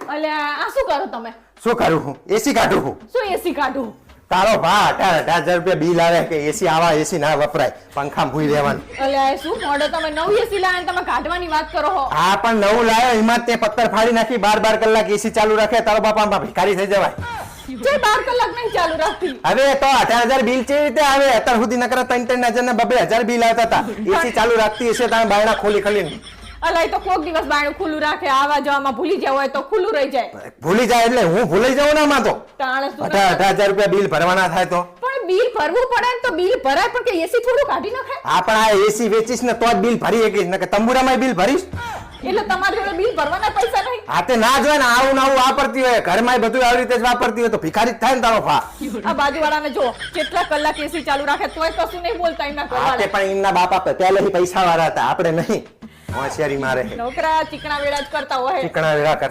અલ્યા આ શું કરો તમે? શું કરું હું? એસી કાઢું હું. શું એસી કાઢું? તારો ભા 18,000 રૂપિયા બિલ આવે કે એસી આવા એસી ના વપરાય, પંખામાં ભૂઈ રહેવાનું. અલ્યા શું મોડો તમે નવું એસી લાવ્યા ને તમે કાઢવાની વાત કરો છો? હા પણ નવું લાવ્યો એમાં તે પત્તર ફાડી નાખી 12 કલાક એસી ચાલુ રાખે, તારો બાપા ભિખારી થઈ જવાય. જે 12 કલાક નહીં ચાલુ રાખતી. હવે તો 18,000 બિલ કેવી રીતે આવે? અત્યાર સુધી નકર 3,000 ને 2,000 બિલ આવતા હતા. એસી ચાલુ રાખતી હશે તમે બાયણા ખોલી ખોલીને. અલ્યા એ તો કોક દિવસ બાયણું ખુલ્લું રાખે, આવા જવામાં ભૂલી જાય હોય તો ખુલ્લું રહી જાય. ભૂલી જાય એટલે હું ભૂલી જાઉં ને આમાં તો. તાણે શું 18,000 રૂપિયા બિલ ભરવાના થાય તો. પણ બિલ ભરવું પડે ને તો બિલ ભરાય, પણ કે એસી થોડું કાઢી નાખે. હા પણ આ એસી વેચીશ ને તો જ બિલ ભરી શકીશ, ને કે તંબુરામાં બિલ ભરીશ. એટલે તમારી જોડે બિલ ભરવાના પૈસા નહીં. હા તે ના જ હોય ને, આવું ને આવું વાપરતી હોય, ઘરમાં બધું આવી રીતે જ વાપરતી હોય તો ભિખારી જ થાય ને તારો ભા. આ બાજુવાળાને જો કેટલા કલાક એસી ચાલુ રાખે તોય કશું નહીં બોલતા એમના હા તે ઘરવાળા. પણ એમના બાપા પહેલેથી પૈસા વાળા હતા, આપણે નહીં. હોશિયારી મારે નોકરા ચીકણા વેળા જ કરતા હોય. ચીકણા વેળા કરતા